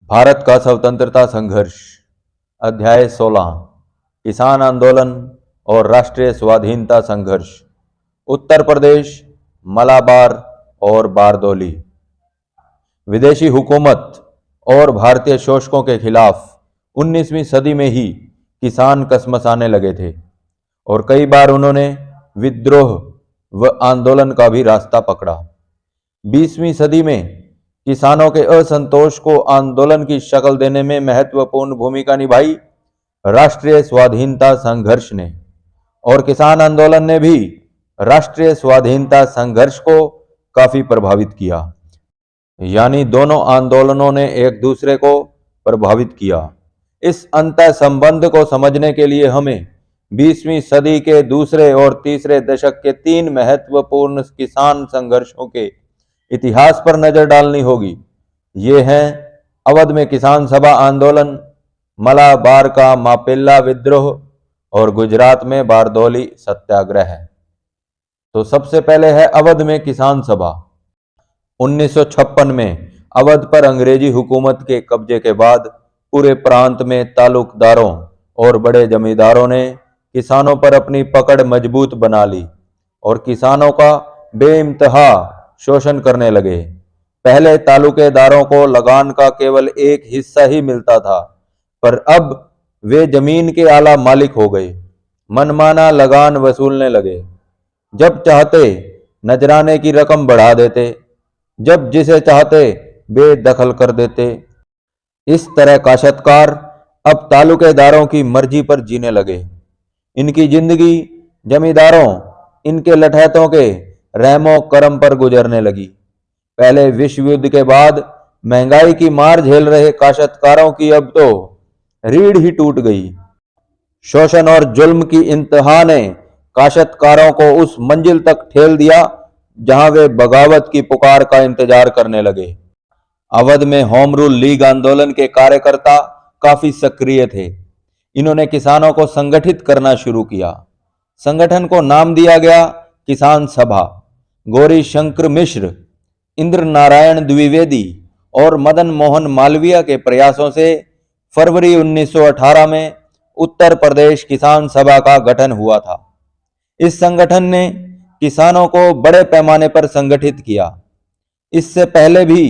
भारत का स्वतंत्रता संघर्ष। अध्याय 16। किसान आंदोलन और राष्ट्रीय स्वाधीनता संघर्ष। उत्तर प्रदेश, मलाबार और बारदौली। विदेशी हुकूमत और भारतीय शोषकों के खिलाफ 19वीं सदी में ही किसान कसमसाने लगे थे और कई बार उन्होंने विद्रोह व आंदोलन का भी रास्ता पकड़ा। 20वीं सदी में किसानों के असंतोष को आंदोलन की शक्ल देने में महत्वपूर्ण भूमिका निभाई राष्ट्रीय स्वाधीनता संघर्ष ने, और किसान आंदोलन ने भी राष्ट्रीय स्वाधीनता संघर्ष को काफी प्रभावित किया। यानी दोनों आंदोलनों ने एक दूसरे को प्रभावित किया। इस अंतः संबंध को समझने के लिए हमें 20वीं सदी के दूसरे और तीसरे दशक के तीन महत्वपूर्ण किसान संघर्षों के इतिहास पर नजर डालनी होगी। ये हैं अवध में किसान सभा आंदोलन, मलाबार का मापेल्ला विद्रोह और गुजरात में बारदौली सत्याग्रह। तो सबसे पहले है अवध में किसान सभा। 1956 में अवध पर अंग्रेजी हुकूमत के कब्जे के बाद पूरे प्रांत में तालुकदारों और बड़े जमींदारों ने किसानों पर अपनी पकड़ मजबूत बना ली और किसानों का बेइंतहा शोषण करने लगे। पहले तालुकेदारों को लगान का केवल एक हिस्सा ही मिलता था, पर अब वे जमीन के आला मालिक हो गए। मनमाना लगान वसूलने लगे। जब चाहते नजराने की रकम बढ़ा देते, जब जिसे चाहते बेदखल कर देते। इस तरह काश्तकार अब तालुकेदारों की मर्जी पर जीने लगे। इनकी जिंदगी जमींदारों, इनके लठैतों के रहमो करम पर गुजरने लगी। पहले विश्व युद्ध के बाद महंगाई की मार झेल रहे काश्तकारों की अब तो रीढ़ ही टूट गई। शोषण और जुल्म की इंतहा ने काश्तकारों को उस मंजिल तक ठेल दिया जहां वे बगावत की पुकार का इंतजार करने लगे। अवध में होम रूल लीग आंदोलन के कार्यकर्ता काफी सक्रिय थे। इन्होंने किसानों को संगठित करना शुरू किया। संगठन को नाम दिया गया किसान सभा। गौरी शंकर मिश्र, इंद्र नारायण द्विवेदी और मदन मोहन मालवीय के प्रयासों से फरवरी 1918 में उत्तर प्रदेश किसान सभा का गठन हुआ था। इस संगठन ने किसानों को बड़े पैमाने पर संगठित किया। इससे पहले भी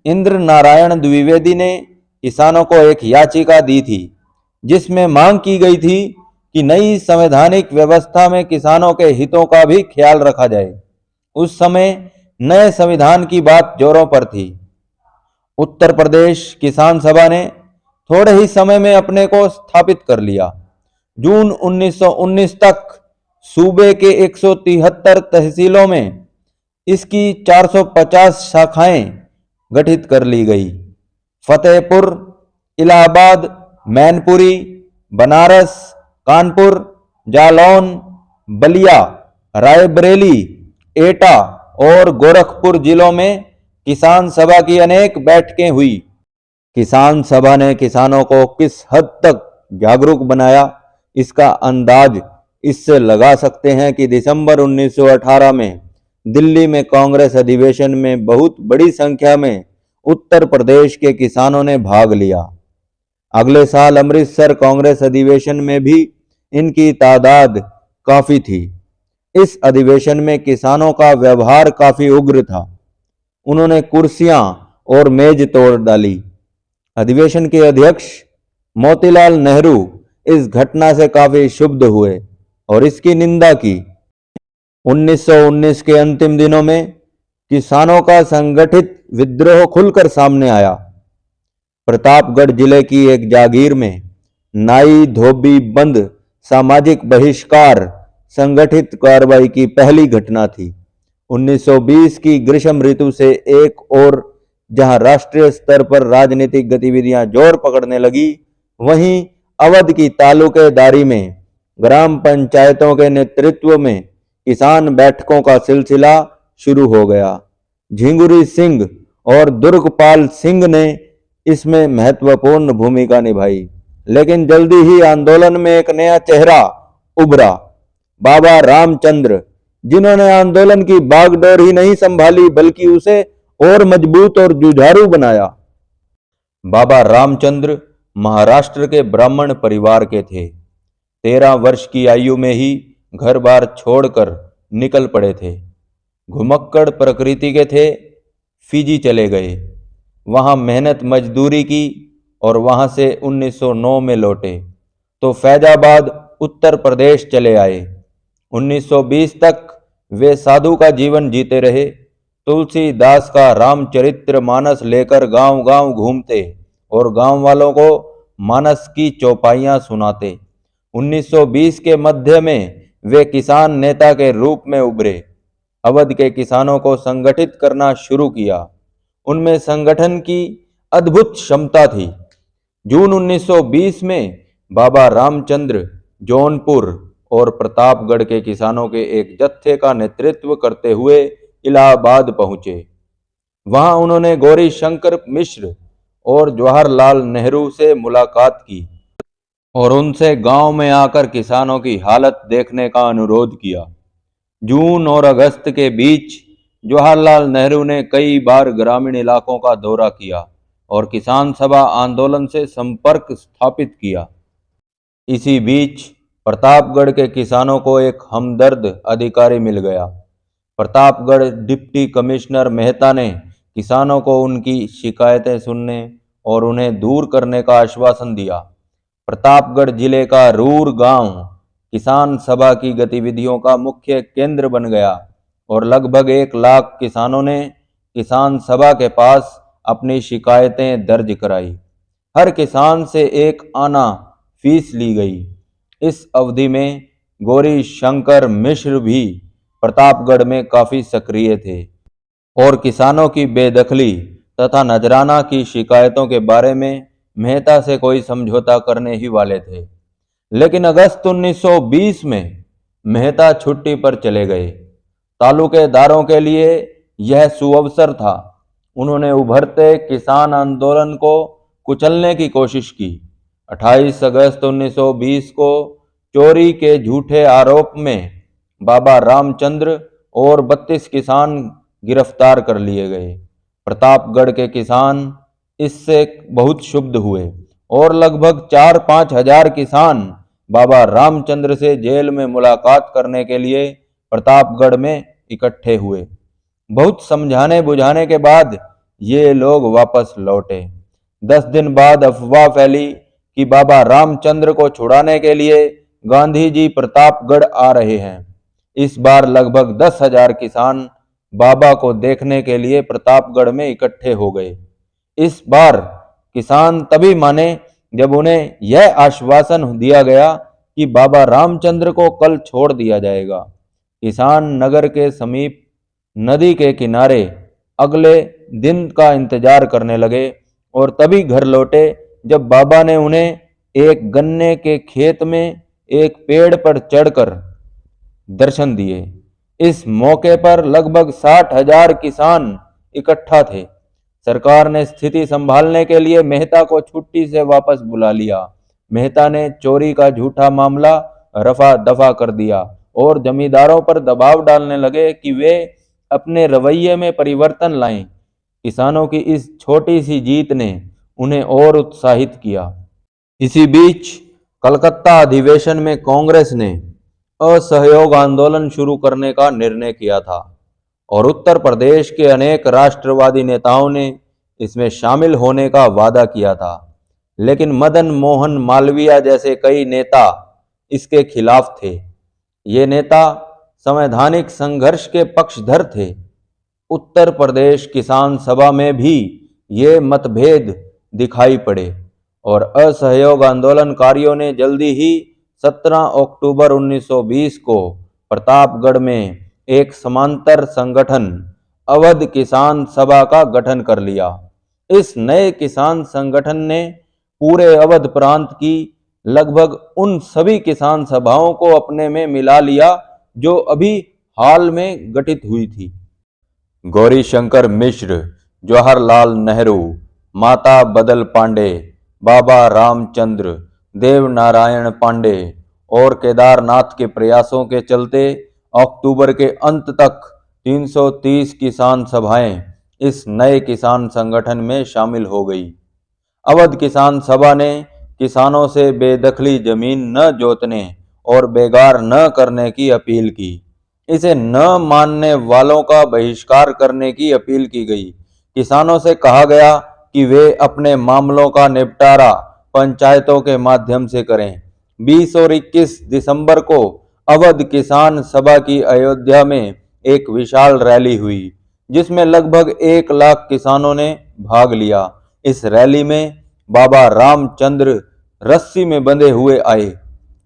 इंद्र नारायण द्विवेदी ने किसानों को एक याचिका दी थी, जिसमें मांग की गई थी कि नई संवैधानिक व्यवस्था में किसानों के हितों का भी ख्याल रखा जाए। उस समय नए संविधान की बात जोरों पर थी। उत्तर प्रदेश किसान सभा ने थोड़े ही समय में अपने को स्थापित कर लिया। जून 1919 तक सूबे के 173 तहसीलों में इसकी 450 शाखाएं गठित कर ली गई। फतेहपुर, इलाहाबाद, मैनपुरी, बनारस, कानपुर, जालौन, बलिया, रायबरेली, एटा और गोरखपुर जिलों में किसान सभा की अनेक बैठकें हुई। किसान सभा ने किसानों को किस हद तक जागरूक बनाया, इसका अंदाज इससे लगा सकते हैं कि दिसंबर 1918 में दिल्ली में कांग्रेस अधिवेशन में बहुत बड़ी संख्या में उत्तर प्रदेश के किसानों ने भाग लिया। अगले साल अमृतसर कांग्रेस अधिवेशन में भी इनकी तादाद काफी थी। इस अधिवेशन में किसानों का व्यवहार काफी उग्र था। उन्होंने कुर्सियां और मेज तोड़ डाली। अधिवेशन के अध्यक्ष मोतीलाल नेहरू इस घटना से काफी क्षुब्ध हुए और इसकी निंदा की। 1919 के अंतिम दिनों में किसानों का संगठित विद्रोह खुलकर सामने आया। प्रतापगढ़ जिले की एक जागीर में नाई धोबी बंद सामाजिक बहिष्कार संगठित कार्रवाई की पहली घटना थी। 1920 की ग्रीष्म ऋतु से एक और जहां राष्ट्रीय स्तर पर राजनीतिक गतिविधियां जोर पकड़ने लगी, वहीं अवध की तालुकेदारी में ग्राम पंचायतों के नेतृत्व में किसान बैठकों का सिलसिला शुरू हो गया। झिंगुरी सिंह और दुर्गपाल सिंह ने इसमें महत्वपूर्ण भूमिका निभाई, लेकिन जल्दी ही आंदोलन में एक नया चेहरा उभरा, बाबा रामचंद्र, जिन्होंने आंदोलन की बागडोर ही नहीं संभाली बल्कि उसे और मजबूत और जुझारू बनाया। बाबा रामचंद्र महाराष्ट्र के ब्राह्मण परिवार के थे। 13 वर्ष की आयु में ही घर बार छोड़कर निकल पड़े थे। घुमक्कड़ प्रकृति के थे। फिजी चले गए, वहां मेहनत मजदूरी की और वहां से 1909 में लौटे तो फैजाबाद उत्तर प्रदेश चले आए। 1920 तक वे साधु का जीवन जीते रहे। तुलसीदास का रामचरित्र मानस लेकर गांव गांव घूमते और गांव वालों को मानस की चौपाइयां सुनाते। 1920 के मध्य में वे किसान नेता के रूप में उभरे। अवध के किसानों को संगठित करना शुरू किया। उनमें संगठन की अद्भुत क्षमता थी। जून 1920 में बाबा रामचंद्र जौनपुर और प्रतापगढ़ के किसानों के एक जत्थे का नेतृत्व करते हुए इलाहाबाद पहुंचे। वहां उन्होंने गौरी शंकर मिश्र और जवाहरलाल नेहरू से मुलाकात की और उनसे गांव में आकर किसानों की हालत देखने का अनुरोध किया। जून और अगस्त के बीच जवाहरलाल नेहरू ने कई बार ग्रामीण इलाकों का दौरा किया और किसान सभा आंदोलन से संपर्क स्थापित किया। इसी बीच प्रतापगढ़ के किसानों को एक हमदर्द अधिकारी मिल गया। प्रतापगढ़ डिप्टी कमिश्नर मेहता ने किसानों को उनकी शिकायतें सुनने और उन्हें दूर करने का आश्वासन दिया। प्रतापगढ़ जिले का रूर गांव किसान सभा की गतिविधियों का मुख्य केंद्र बन गया और लगभग 1 लाख किसानों ने किसान सभा के पास अपनी शिकायतें दर्ज कराई। हर किसान से 1 आना फीस ली गई। इस अवधि में गौरी शंकर मिश्र भी प्रतापगढ़ में काफी सक्रिय थे और किसानों की बेदखली तथा नजराना की शिकायतों के बारे में मेहता से कोई समझौता करने ही वाले थे। लेकिन अगस्त 1920 में मेहता छुट्टी पर चले गए। तालुकेदारों के लिए यह सुअवसर था। उन्होंने उभरते किसान आंदोलन को कुचलने की कोशिश की। 28 अगस्त 1920 को चोरी के झूठे आरोप में बाबा रामचंद्र और 32 किसान गिरफ्तार कर लिए गए। प्रतापगढ़ के किसान इससे बहुत क्षुब्ध हुए और लगभग 4-5 हजार किसान बाबा रामचंद्र से जेल में मुलाकात करने के लिए प्रतापगढ़ में इकट्ठे हुए। बहुत समझाने बुझाने के बाद ये लोग वापस लौटे। 10 दिन बाद अफवाह फैली कि बाबा रामचंद्र को छुड़ाने के लिए गांधी जी प्रतापगढ़ आ रहे हैं। इस बार लगभग 10,000 किसान बाबा को देखने के लिए प्रतापगढ़ में इकट्ठे हो गए। इस बार किसान तभी माने जब उन्हें यह आश्वासन दिया गया कि बाबा रामचंद्र को कल छोड़ दिया जाएगा। किसान नगर के समीप नदी के किनारे अगले दिन का इंतजार करने लगे और तभी घर लौटे जब बाबा ने उन्हें एक गन्ने के खेत में एक पेड़ पर चढ़कर दर्शन दिए। इस मौके पर लगभग 60,000 किसान इकट्ठा थे। सरकार ने स्थिति संभालने के लिए मेहता को छुट्टी से वापस बुला लिया। मेहता ने चोरी का झूठा मामला रफा दफा कर दिया और जमींदारों पर दबाव डालने लगे कि वे अपने रवैये में परिवर्तन लाएं। किसानों की इस छोटी सी जीत ने उन्हें और उत्साहित किया। इसी बीच कलकत्ता अधिवेशन में कांग्रेस ने असहयोग आंदोलन शुरू करने का निर्णय किया था और उत्तर प्रदेश के अनेक राष्ट्रवादी नेताओं ने इसमें शामिल होने का वादा किया था। लेकिन मदन मोहन मालवीय जैसे कई नेता इसके खिलाफ थे। ये नेता संवैधानिक संघर्ष के पक्षधर थे। उत्तर प्रदेश किसान सभा में भी ये मतभेद दिखाई पड़े और असहयोग आंदोलनकारियों ने जल्दी ही 17 अक्टूबर 1920 को प्रतापगढ़ में एक समांतर संगठन अवध किसान सभा का गठन कर लिया। इस नए किसान संगठन ने पूरे अवध प्रांत की लगभग उन सभी किसान सभाओं को अपने में मिला लिया जो अभी हाल में गठित हुई थी। गौरी शंकर मिश्र, जवाहरलाल नेहरू, माता बदल पांडे, बाबा रामचंद्र, देव नारायण पांडे और केदारनाथ के प्रयासों के चलते अक्टूबर के अंत तक 330 किसान सभाएं इस नए किसान संगठन में शामिल हो गई। अवध किसान सभा ने किसानों से बेदखली जमीन न जोतने और बेगार न करने की अपील की। इसे न मानने वालों का बहिष्कार करने की अपील की गई। किसानों से कहा गया कि वे अपने मामलों का निपटारा पंचायतों के माध्यम से करें। 20 और 21 दिसंबर को अवध किसान सभा की अयोध्या में एक विशाल रैली हुई, जिसमें लगभग 1 लाख किसानों ने भाग लिया। इस रैली में बाबा रामचंद्र रस्सी में बंधे हुए आए,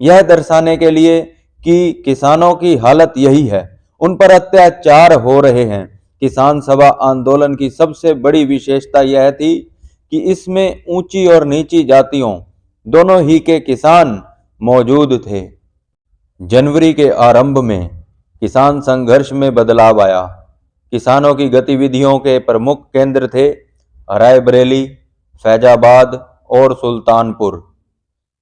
यह दर्शाने के लिए कि किसानों की हालत यही है, उन पर अत्याचार हो रहे हैं। किसान सभा आंदोलन की सबसे बड़ी विशेषता यह थी कि इसमें ऊंची और नीची जातियों दोनों ही के किसान मौजूद थे। जनवरी के आरंभ में किसान संघर्ष में बदलाव आया। किसानों की गतिविधियों के प्रमुख केंद्र थे रायबरेली, फैजाबाद और सुल्तानपुर।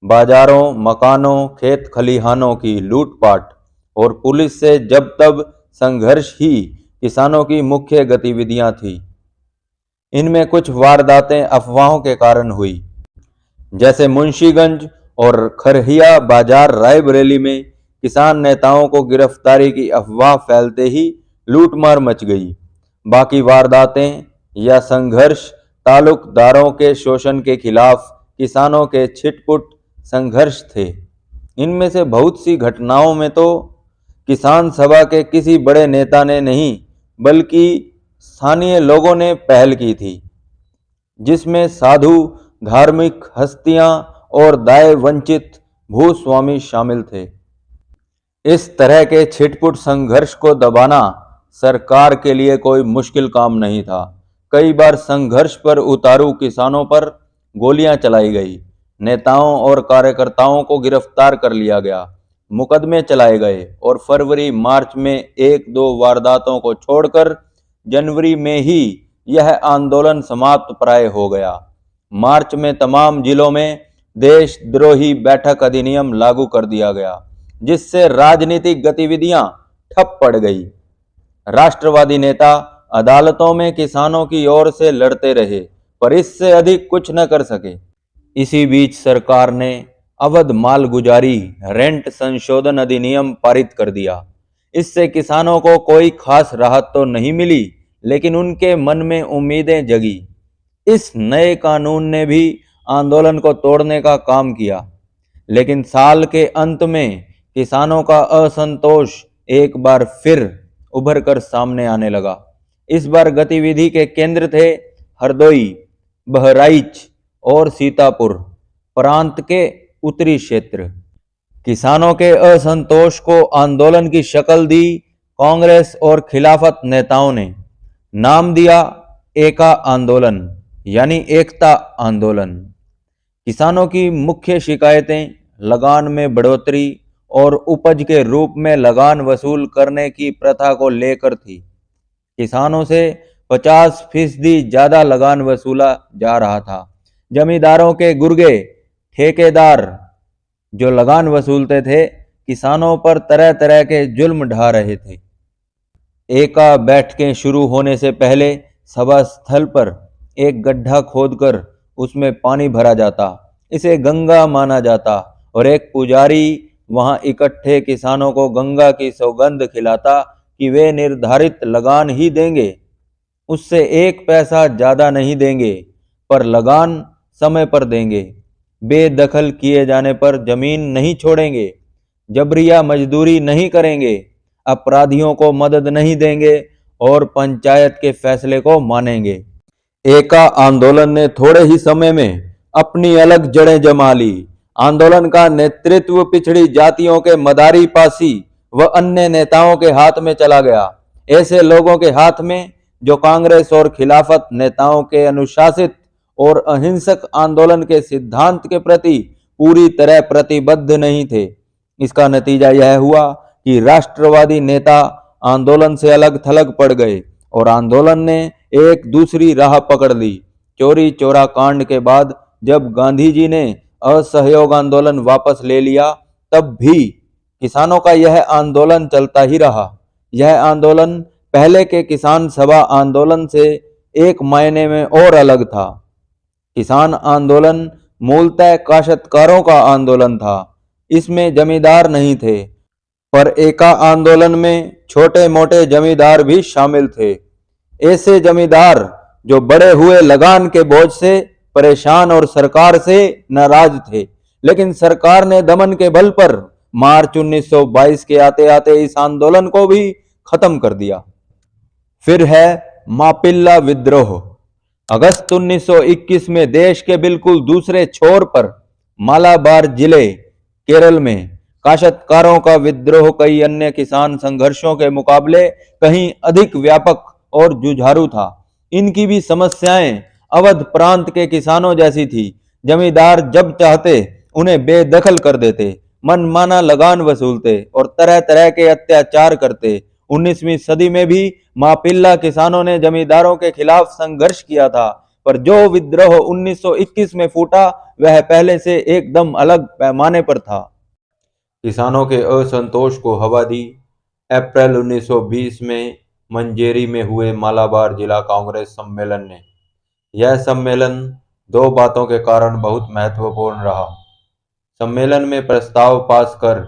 बाजारों, मकानों, खेत खलिहानों की लूटपाट और पुलिस से जब तब संघर्ष ही किसानों की मुख्य गतिविधियां थी। इनमें कुछ वारदातें अफवाहों के कारण हुई, जैसे मुंशीगंज और खरहिया बाजार रायबरेली में किसान नेताओं को गिरफ्तारी की अफवाह फैलते ही लूटमार मच गई। बाकी वारदातें या संघर्ष तालुकदारों के शोषण के खिलाफ किसानों के छिटपुट संघर्ष थे। इनमें से बहुत सी घटनाओं में तो किसान सभा के किसी बड़े नेता ने नहीं, बल्कि स्थानीय लोगों ने पहल की थी, जिसमें साधु, धार्मिक हस्तियां और दाय वंचित भूस्वामी शामिल थे। इस तरह के छिटपुट संघर्ष को दबाना सरकार के लिए कोई मुश्किल काम नहीं था। कई बार संघर्ष पर उतारू किसानों पर गोलियां चलाई गई, नेताओं और कार्यकर्ताओं को गिरफ्तार कर लिया गया, मुकदमे चलाए गए और फरवरी मार्च में 1-2 वारदातों को छोड़कर जनवरी में ही यह आंदोलन समाप्त प्राय हो गया। मार्च में तमाम जिलों में देशद्रोही बैठक अधिनियम लागू कर दिया गया, जिससे राजनीतिक गतिविधियां ठप पड़ गई। राष्ट्रवादी नेता अदालतों में किसानों की ओर से लड़ते रहे, पर इससे अधिक कुछ न कर सके। इसी बीच सरकार ने अवध मालगुजारी रेंट संशोधन अधिनियम पारित कर दिया। इससे किसानों को कोई खास राहत तो नहीं मिली, लेकिन उनके मन में उम्मीदें जगी। इस नए कानून ने भी आंदोलन को तोड़ने का काम किया, लेकिन साल के अंत में किसानों का असंतोष एक बार फिर उभर कर सामने आने लगा। इस बार गतिविधि के केंद्र थे हरदोई, बहराइच और सीतापुर प्रांत के उत्तरी क्षेत्र। किसानों के असंतोष को आंदोलन की शक्ल दी कांग्रेस और खिलाफत नेताओं ने। नाम दिया एका आंदोलन, यानी एकता आंदोलन। किसानों की मुख्य शिकायतें लगान में बढ़ोतरी और उपज के रूप में लगान वसूल करने की प्रथा को लेकर थी। किसानों से 50% ज्यादा लगान वसूला जा रहा था। जमींदारों के गुर्गे ठेकेदार जो लगान वसूलते थे, किसानों पर तरह तरह के जुल्म ढा रहे थे। एका बैठकें शुरू होने से पहले सभा स्थल पर एक गड्ढा खोदकर उसमें पानी भरा जाता, इसे गंगा माना जाता और एक पुजारी वहां इकट्ठे किसानों को गंगा की सौगंध खिलाता कि वे निर्धारित लगान ही देंगे, उससे 1 पैसा ज्यादा नहीं देंगे, पर लगान समय पर देंगे, बेदखल किए जाने पर जमीन नहीं छोड़ेंगे, जबरिया मजदूरी नहीं करेंगे, अपराधियों को मदद नहीं देंगे और पंचायत के फैसले को मानेंगे। एका आंदोलन ने थोड़े ही समय में अपनी अलग जड़ें जमा ली। आंदोलन का नेतृत्व पिछड़ी जातियों के मदारी पासी व अन्य नेताओं के हाथ में चला गया। ऐसे लोगों के हाथ में जो कांग्रेस और खिलाफत नेताओं के अनुशासित और अहिंसक आंदोलन के सिद्धांत के प्रति पूरी तरह प्रतिबद्ध नहीं थे। इसका नतीजा यह हुआ कि राष्ट्रवादी नेता आंदोलन से अलग थलग पड़ गए और आंदोलन ने एक दूसरी राह पकड़ ली। चोरी चोरा कांड के बाद जब गांधी जी ने असहयोग आंदोलन वापस ले लिया, तब भी किसानों का यह आंदोलन चलता ही रहा। यह आंदोलन पहले के किसान सभा आंदोलन से एक मायने में और अलग था। किसान आंदोलन मूलतः काश्तकारों का आंदोलन था। इसमें जमींदार नहीं थे, पर एका आंदोलन में छोटे मोटे जमींदार भी शामिल थे। ऐसे जमींदार जो बड़े हुए लगान के बोझ से परेशान और सरकार से नाराज थे, लेकिन सरकार ने दमन के बल पर मार्च 1922 के आते आते इस आंदोलन को भी खत्म कर दिया। फिर है मापिल्ला विद्रोह। अगस्त 1921 में देश के बिल्कुल दूसरे छोर पर मालाबार जिले केरल में काश्तकारों का विद्रोह कई अन्य किसान संघर्षों के मुकाबले कहीं अधिक व्यापक और जुझारू था। इनकी भी समस्याएं अवध प्रांत के किसानों जैसी थी। जमींदार जब चाहते उन्हें बेदखल कर देते, मनमाना लगान वसूलते और तरह तरह के अत्याचार करते। 19वीं सदी में भी मापिल्ला किसानों ने जमींदारों के खिलाफ संघर्ष किया था, पर जो विद्रोह 1921 में फूटा वह पहले से एकदम अलग पैमाने पर था। किसानों के असंतोष को हवा दी। अप्रैल 1920 में मंजेरी में हुए मालाबार जिला कांग्रेस सम्मेलन ने। यह सम्मेलन दो बातों के कारण बहुत महत्वपूर्ण रहा। सम्मेलन में प्रस्ताव पास कर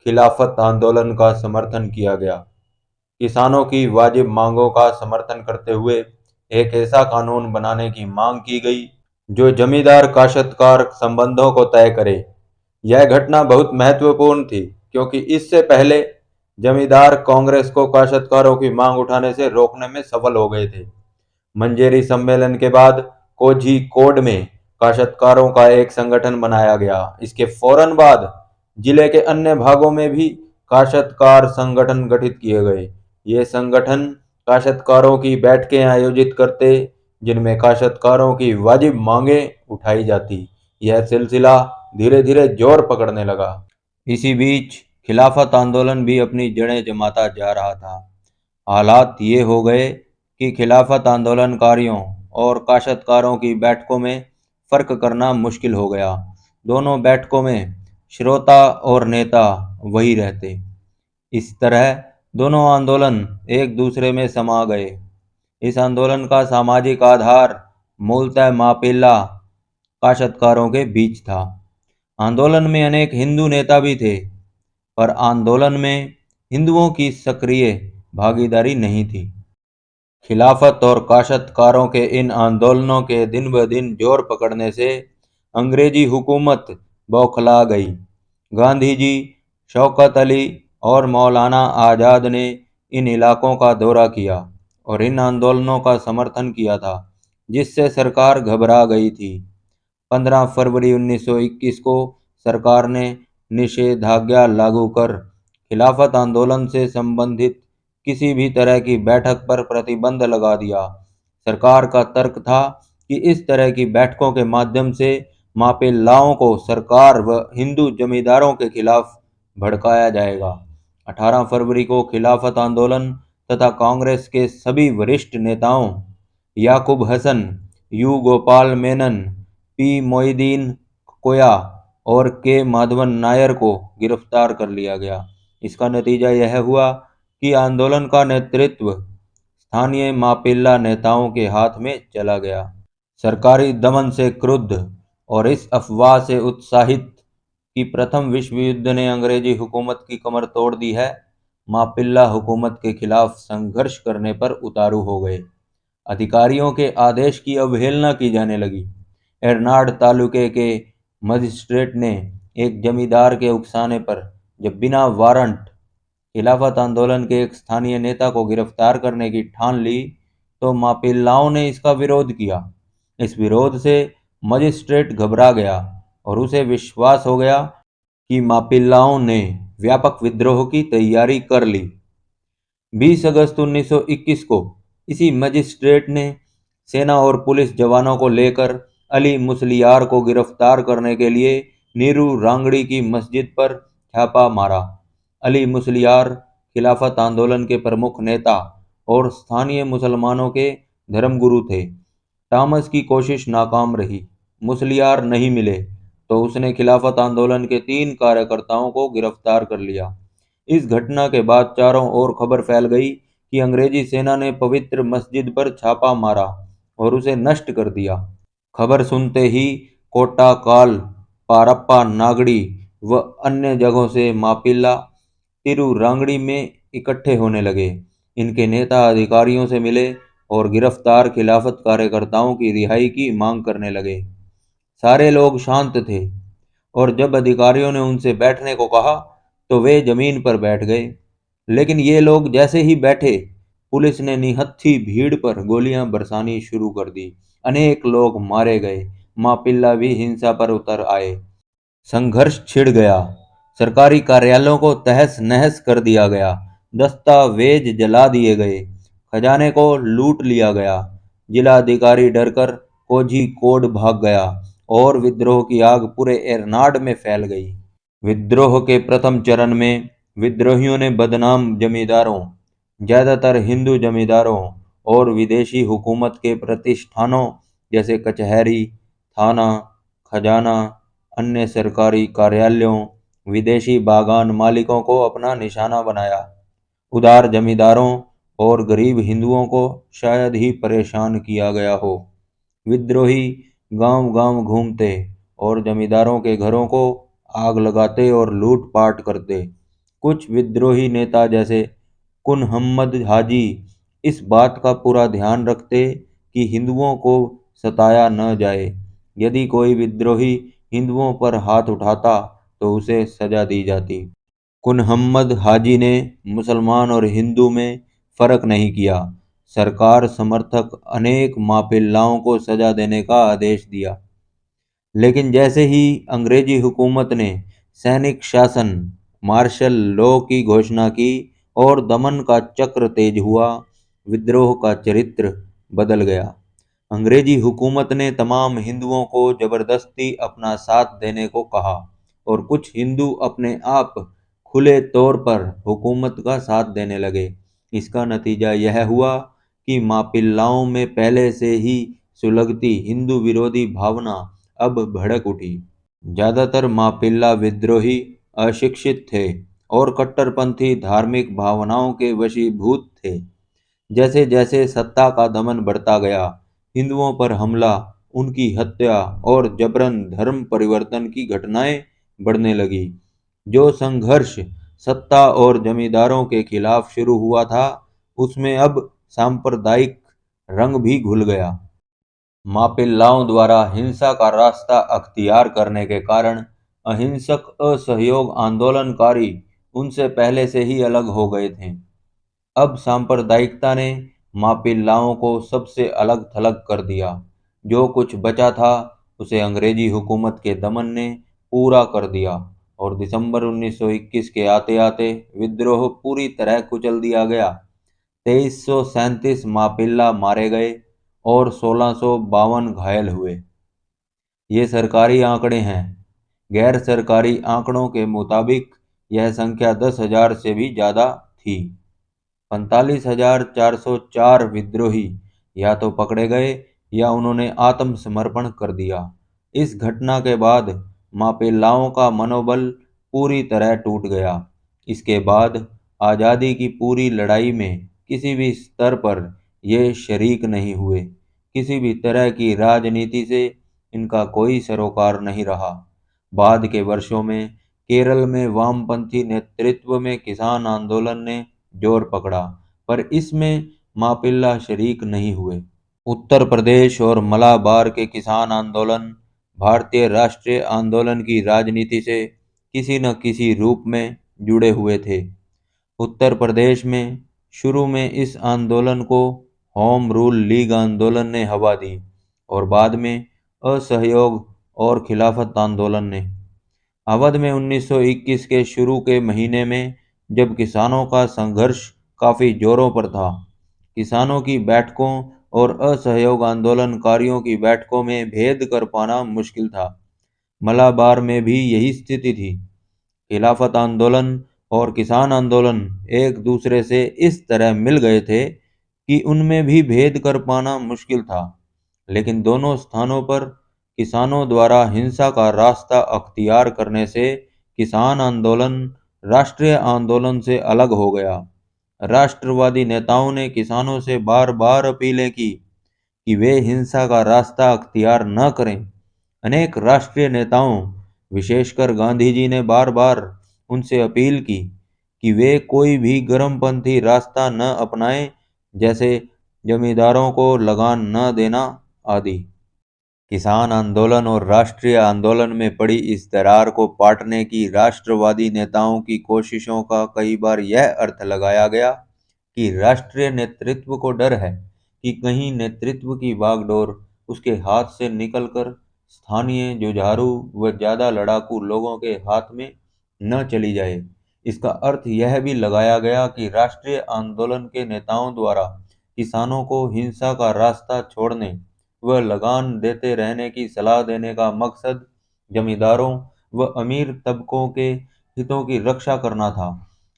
खिलाफत आंदोलन का समर्थन किया गया। किसानों की वाजिब मांगों का समर्थन करते हुए एक ऐसा कानून बनाने की मांग की गई जो जमींदार काश्तकार संबंधों को तय करे। यह घटना बहुत महत्वपूर्ण थी क्योंकि इससे पहले जमींदार कांग्रेस को काश्तकारों की मांग उठाने से रोकने में सफल हो गए थे। मंजेरी सम्मेलन के बाद कोझिकोड में काश्तकारों का एक संगठन बनाया गया। इसके फौरन बाद जिले के अन्य भागों में भी काश्तकार संगठन गठित किए गए। ये संगठन काश्तकारों की बैठकें आयोजित करते जिनमें काश्तकारों की वाजिब मांगें उठाई जाती। यह सिलसिला धीरे धीरे जोर पकड़ने लगा। इसी बीच खिलाफत आंदोलन भी अपनी जड़ें जमाता जा रहा था। हालात ये हो गए कि खिलाफत आंदोलनकारियों और काश्तकारों की बैठकों में फर्क करना मुश्किल हो गया। दोनों बैठकों में श्रोता और नेता वही रहते। इस तरह दोनों आंदोलन एक दूसरे में समा गए। इस आंदोलन का सामाजिक आधार मूलतः मापिल्ला काश्तकारों के बीच था। आंदोलन में अनेक हिंदू नेता भी थे, पर आंदोलन में हिंदुओं की सक्रिय भागीदारी नहीं थी। खिलाफत और काश्तकारों के इन आंदोलनों के दिन ब दिन जोर पकड़ने से अंग्रेजी हुकूमत बौखला गई। गांधी जी, शौकत अली और मौलाना आज़ाद ने इन इलाकों का दौरा किया और इन आंदोलनों का समर्थन किया था, जिससे सरकार घबरा गई थी। 15 फरवरी 1921 को सरकार ने निषेधाज्ञा लागू कर खिलाफत आंदोलन से संबंधित किसी भी तरह की बैठक पर प्रतिबंध लगा दिया। सरकार का तर्क था कि इस तरह की बैठकों के माध्यम से मापेल्लाओं को सरकार व हिंदू जमींदारों के खिलाफ भड़काया जाएगा। 18 फरवरी को खिलाफत आंदोलन तथा कांग्रेस के सभी वरिष्ठ नेताओं याकूब हसन, यू गोपाल मेनन, पी मोइदीन कोया और के माधवन नायर को गिरफ्तार कर लिया गया। इसका नतीजा यह हुआ कि आंदोलन का नेतृत्व स्थानीय मापिल्ला नेताओं के हाथ में चला गया। सरकारी दमन से क्रुद्ध और इस अफवाह से उत्साहित कि प्रथम विश्व युद्ध ने अंग्रेजी हुकूमत की कमर तोड़ दी है, मापिल्ला हुकूमत के खिलाफ संघर्ष करने पर उतारू हो गए। अधिकारियों के आदेश की अवहेलना की जाने लगी। एरनाड तालुके के मजिस्ट्रेट ने एक जमींदार के उकसाने पर जब बिना वारंट खिलाफत आंदोलन के एक स्थानीय नेता को गिरफ्तार करने की ठान ली, तो मापिल्लाओं ने इसका विरोध किया। इस विरोध से मजिस्ट्रेट घबरा गया और उसे विश्वास हो गया कि मापिल्लाओं ने व्यापक विद्रोह की तैयारी कर ली। 20 अगस्त 1921 को इसी मजिस्ट्रेट ने सेना और पुलिस जवानों को लेकर अली मुसलियार को गिरफ्तार करने के लिए नीरू रांगड़ी की मस्जिद पर छापा मारा। अली मुसलियार खिलाफत आंदोलन के प्रमुख नेता और स्थानीय मुसलमानों के धर्मगुरु थे। टॉमस की कोशिश नाकाम रही। मुसलियार नहीं मिले तो उसने खिलाफत आंदोलन के 3 कार्यकर्ताओं को गिरफ्तार कर लिया। इस घटना के बाद चारों ओर खबर फैल गई कि अंग्रेजी सेना ने पवित्र मस्जिद पर छापा मारा और उसे नष्ट कर दिया। खबर सुनते ही कोटा काल, पारप्पा नागड़ी व अन्य जगहों से मापिल्ला तिरुरांगड़ी में इकट्ठे होने लगे। इनके नेता अधिकारियों से मिले और गिरफ्तार खिलाफत कार्यकर्ताओं की रिहाई की मांग करने लगे। सारे लोग शांत थे और जब अधिकारियों ने उनसे बैठने को कहा तो वे जमीन पर बैठ गए। लेकिन ये लोग जैसे ही बैठे, पुलिस ने निहत्थी भीड़ पर गोलियां बरसानी शुरू कर दी। अनेक लोग मारे गए। मापिल्ला भी हिंसा पर उतर आए। संघर्ष छिड़ गया। सरकारी कार्यालयों को तहस नहस कर दिया गया। दस्तावेज जला दिए गए। खजाने को लूट लिया गया। जिला अधिकारी डरकर कोझिकोड भाग गया और विद्रोह की आग पूरे एरनाड में फैल गई। विद्रोह के प्रथम चरण में विद्रोहियों ने बदनाम जमींदारों, ज्यादातर हिंदू जमींदारों और विदेशी हुकूमत के प्रतिष्ठानों जैसे कचहरी, थाना, खजाना, अन्य सरकारी कार्यालयों, विदेशी बागान मालिकों को अपना निशाना बनाया। उदार जमींदारों और गरीब हिंदुओं को शायद ही परेशान किया गया हो। विद्रोही गांव-गांव घूमते और जमींदारों के घरों को आग लगाते और लूट-पाट करते। कुछ विद्रोही नेता जैसे कुनहम्मद हाजी इस बात का पूरा ध्यान रखते कि हिंदुओं को सताया न जाए। यदि कोई विद्रोही हिंदुओं पर हाथ उठाता तो उसे सजा दी जाती। कुनहम्मद हाजी ने मुसलमान और हिंदू में फर्क नहीं किया। सरकार समर्थक अनेक मापिल्लाओं को सजा देने का आदेश दिया। लेकिन जैसे ही अंग्रेजी हुकूमत ने सैनिक शासन, मार्शल लॉ की घोषणा की और दमन का चक्र तेज हुआ, विद्रोह का चरित्र बदल गया। अंग्रेजी हुकूमत ने तमाम हिंदुओं को जबरदस्ती अपना साथ देने को कहा और कुछ हिंदू अपने आप खुले तौर पर हुकूमत का साथ देने लगे। इसका नतीजा यह हुआ कि मापिल्लाओं में पहले से ही सुलगती हिंदू विरोधी भावना अब भड़क उठी। ज्यादातर मापिल्ला विद्रोही अशिक्षित थे और कट्टरपंथी धार्मिक भावनाओं के वशीभूत थे। जैसे जैसे सत्ता का दमन बढ़ता गया, हिंदुओं पर हमला, उनकी हत्या और जबरन धर्म परिवर्तन की घटनाएं बढ़ने लगी। जो संघर्ष सत्ता और जमींदारों के खिलाफ शुरू हुआ था, उसमें अब सांप्रदायिक रंग भी घुल गया। मापिल्लाओं द्वारा हिंसा का रास्ता अख्तियार करने के कारण अहिंसक असहयोग आंदोलनकारी उनसे पहले से ही अलग हो गए थे। अब सांप्रदायिकता ने मापिल्लाओं को सबसे अलग थलग कर दिया। जो कुछ बचा था उसे अंग्रेजी हुकूमत के दमन ने पूरा कर दिया और दिसंबर 1921 के आते आते विद्रोह पूरी तरह कुचल दिया गया। 2337 मापिल्ला मारे गए और 1652 घायल हुए। ये सरकारी आंकड़े हैं। गैर सरकारी आंकड़ों के मुताबिक यह संख्या 10,000 से भी ज़्यादा थी। 45,404 विद्रोही या तो पकड़े गए या उन्होंने आत्मसमर्पण कर दिया। इस घटना के बाद मापिल्लाओं का मनोबल पूरी तरह टूट गया। इसके बाद आज़ादी की पूरी लड़ाई में किसी भी स्तर पर ये शरीक नहीं हुए। किसी भी तरह की राजनीति से इनका कोई सरोकार नहीं रहा। बाद के वर्षों में केरल में वामपंथी नेतृत्व में किसान आंदोलन ने जोर पकड़ा, पर इसमें मापिल्ला शरीक नहीं हुए। उत्तर प्रदेश और मलाबार के किसान आंदोलन भारतीय राष्ट्रीय आंदोलन की राजनीति से किसी न किसी रूप में जुड़े हुए थे। उत्तर प्रदेश में शुरू में इस आंदोलन को होम रूल लीग आंदोलन ने हवा दी और बाद में असहयोग और खिलाफत आंदोलन ने। अवध में 1921 के शुरू के महीने में जब किसानों का संघर्ष काफ़ी जोरों पर था, किसानों की बैठकों और असहयोग आंदोलनकारियों की बैठकों में भेद कर पाना मुश्किल था। मलाबार में भी यही स्थिति थी। खिलाफत आंदोलन और किसान आंदोलन एक दूसरे से इस तरह मिल गए थे कि उनमें भी भेद कर पाना मुश्किल था। लेकिन दोनों स्थानों पर किसानों द्वारा हिंसा का रास्ता अख्तियार करने से किसान आंदोलन राष्ट्रीय आंदोलन से अलग हो गया। राष्ट्रवादी नेताओं ने किसानों से बार बार अपीलें की कि वे हिंसा का रास्ता अख्तियार न करें। अनेक राष्ट्रीय नेताओं, विशेषकर गांधी जी ने बार बार उनसे अपील की कि वे कोई भी गर्मपंथी रास्ता न अपनाएं, जैसे जमींदारों को लगान न देना आदि। किसान आंदोलन और राष्ट्रीय आंदोलन में पड़ी इस दरार को पाटने की राष्ट्रवादी नेताओं की कोशिशों का कई बार यह अर्थ लगाया गया कि राष्ट्रीय नेतृत्व को डर है कि कहीं नेतृत्व की बागडोर उसके हाथ से निकलकर स्थानीय जुझारू व ज्यादा लड़ाकू लोगों के हाथ में न चली जाए। इसका अर्थ यह भी लगाया गया कि राष्ट्रीय आंदोलन के नेताओं द्वारा किसानों को हिंसा का रास्ता छोड़ने व लगान देते रहने की सलाह देने का मकसद जमींदारों व अमीर तबकों के हितों की रक्षा करना था।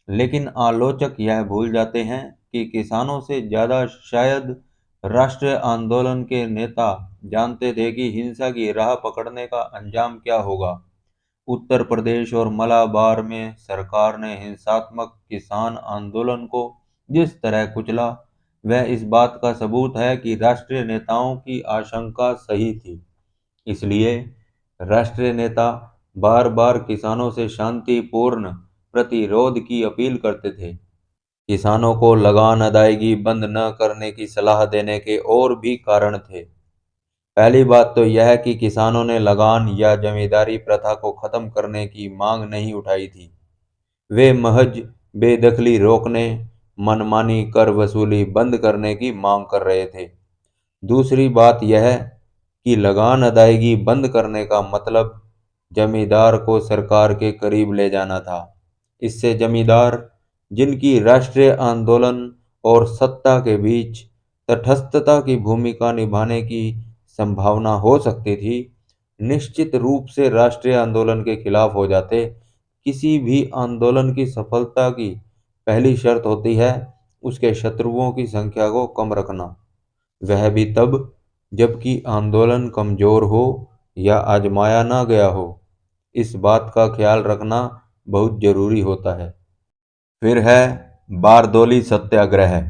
लेकिन आलोचक यह भूल जाते हैं कि किसानों से ज्यादा शायद राष्ट्रीय आंदोलन के नेता जानते थे कि हिंसा की राह पकड़ने का अंजाम क्या होगा। उत्तर प्रदेश और मलाबार में सरकार ने हिंसात्मक किसान आंदोलन को जिस तरह कुचला, वह इस बात का सबूत है कि राष्ट्रीय नेताओं की आशंका सही थी। इसलिए राष्ट्रीय नेता बार बार किसानों से शांतिपूर्ण प्रतिरोध की अपील करते थे। किसानों को लगान अदायगी बंद न करने की सलाह देने के और भी कारण थे। पहली बात तो यह कि किसानों ने लगान या जमींदारी प्रथा को खत्म करने की मांग नहीं उठाई थी। वे महज बेदखली रोकने, मनमानी कर वसूली बंद करने की मांग कर रहे थे। दूसरी बात यह कि लगान अदायगी बंद करने का मतलब जमींदार को सरकार के करीब ले जाना था। इससे जमींदार, जिनकी राष्ट्रीय आंदोलन और सत्ता के बीच तटस्थता की भूमिका निभाने की संभावना हो सकती थी, निश्चित रूप से राष्ट्रीय आंदोलन के खिलाफ हो जाते। किसी भी आंदोलन की सफलता की पहली शर्त होती है उसके शत्रुओं की संख्या को कम रखना, वह भी तब जबकि आंदोलन कमजोर हो या आजमाया ना गया हो। इस बात का ख्याल रखना बहुत जरूरी होता है। फिर है बारदोली सत्याग्रह।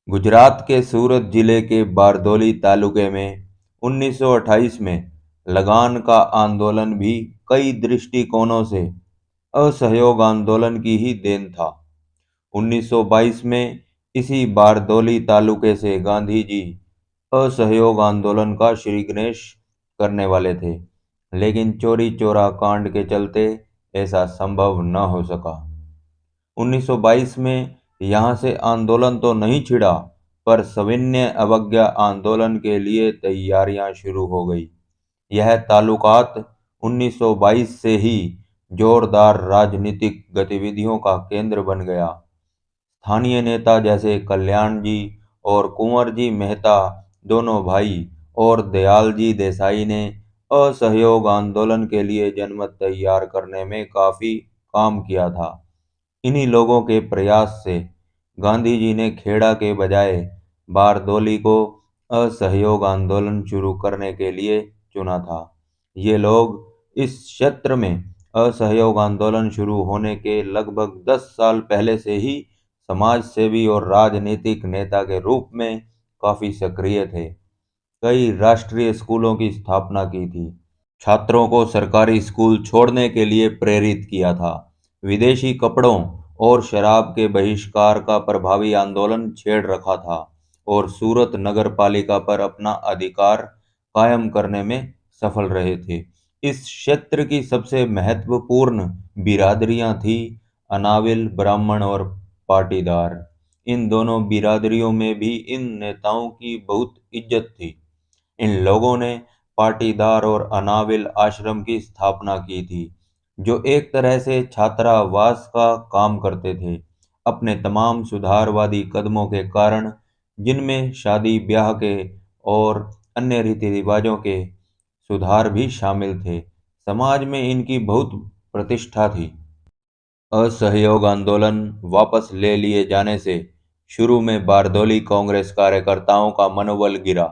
गुजरात के सूरत जिले के बारदोली तालुके में 1928 में लगान का आंदोलन भी कई दृष्टिकोणों से असहयोग आंदोलन की ही देन था। 1922 में इसी बारदोली तालुके से गांधी जी असहयोग आंदोलन का श्री गणेश करने वाले थे, लेकिन चोरी चोरा कांड के चलते ऐसा संभव न हो सका। 1922 में यहाँ से आंदोलन तो नहीं छिड़ा, पर सविनय अवज्ञा आंदोलन के लिए तैयारियां शुरू हो गई। यह ताल्लुकात 1922 से ही जोरदार राजनीतिक गतिविधियों का केंद्र बन गया। स्थानीय नेता जैसे कल्याण जी और कुंवर जी मेहता, दोनों भाई, और दयाल जी देसाई ने असहयोग आंदोलन के लिए जनमत तैयार करने में काफी काम किया था। इन्हीं लोगों के प्रयास से गांधी जी ने खेड़ा के बजाय बारदोली को असहयोग आंदोलन शुरू करने के लिए चुना था। ये लोग इस क्षेत्र में असहयोग आंदोलन शुरू होने के लगभग 10 साल पहले से ही समाज सेवी और राजनीतिक नेता के रूप में काफी सक्रिय थे। कई राष्ट्रीय स्कूलों की स्थापना की थी। छात्रों को सरकारी स्कूल छोड़ने के लिए प्रेरित किया था। विदेशी कपड़ों और शराब के बहिष्कार का प्रभावी आंदोलन छेड़ रखा था और सूरत नगर पालिका पर अपना अधिकार कायम करने में सफल रहे थे। इस क्षेत्र की सबसे महत्वपूर्ण बिरादरियां थी अनाविल, ब्राह्मण और पाटीदार। इन दोनों बिरादरियों में भी इन नेताओं की बहुत इज्जत थी। इन लोगों ने पाटीदार और अनाविल आश्रम की स्थापना की थी, जो एक तरह से छात्रावास का काम करते थे। अपने तमाम सुधारवादी कदमों के कारण, जिनमें शादी ब्याह के और अन्य रीति रिवाजों के सुधार भी शामिल थे, समाज में इनकी बहुत प्रतिष्ठा थी। असहयोग आंदोलन वापस ले लिए जाने से शुरू में बारदोली कांग्रेस कार्यकर्ताओं का मनोबल गिरा,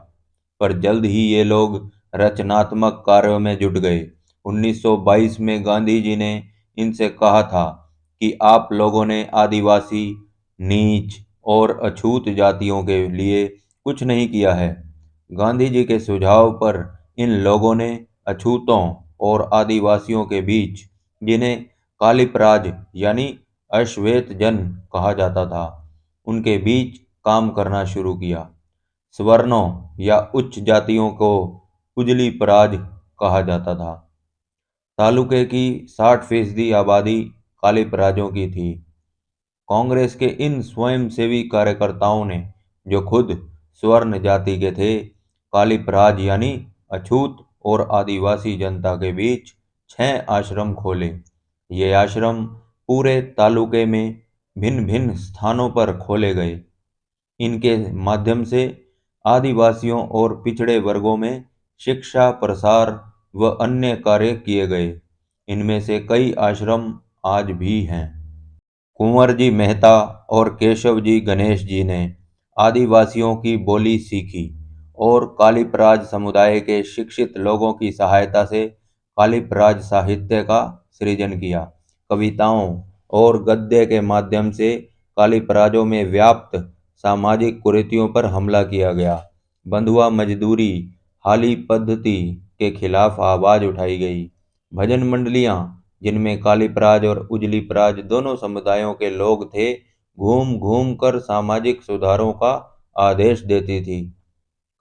पर जल्द ही ये लोग रचनात्मक कार्यों में जुट गए। 1922 में गांधी जी ने इनसे कहा था कि आप लोगों ने आदिवासी, नीच और अछूत जातियों के लिए कुछ नहीं किया है। गांधी जी के सुझाव पर इन लोगों ने अछूतों और आदिवासियों के बीच, जिन्हें कालिपराज यानी अश्वेत जन कहा जाता था, उनके बीच काम करना शुरू किया। सवर्णों या उच्च जातियों को उजली पराज कहा जाता था। तालुके की 60% आबादी कालिपराजों की थी। कांग्रेस के इन स्वयंसेवी कार्यकर्ताओं ने, जो खुद स्वर्ण जाति के थे, कालिपराज यानी अछूत और आदिवासी जनता के बीच 6 आश्रम खोले। ये आश्रम पूरे तालुके में भिन्न भिन्न स्थानों पर खोले गए। इनके माध्यम से आदिवासियों और पिछड़े वर्गों में शिक्षा प्रसार व अन्य कार्य किए गए। इनमें से कई आश्रम आज भी हैं। कुंवर जी मेहता और केशव जी गणेश जी ने आदिवासियों की बोली सीखी और कालिपराज समुदाय के शिक्षित लोगों की सहायता से कालिपराज साहित्य का सृजन किया। कविताओं और गद्य के माध्यम से कालिपराजों में व्याप्त सामाजिक कुरीतियों पर हमला किया गया। बंधुआ मजदूरी हाली पद्धति के खिलाफ आवाज उठाई गई। भजन मंडलियां, जिनमें कालीपराज और उजलीपराज दोनों समुदायों के लोग थे, घूम घूम कर सामाजिक सुधारों का आदेश देती थी।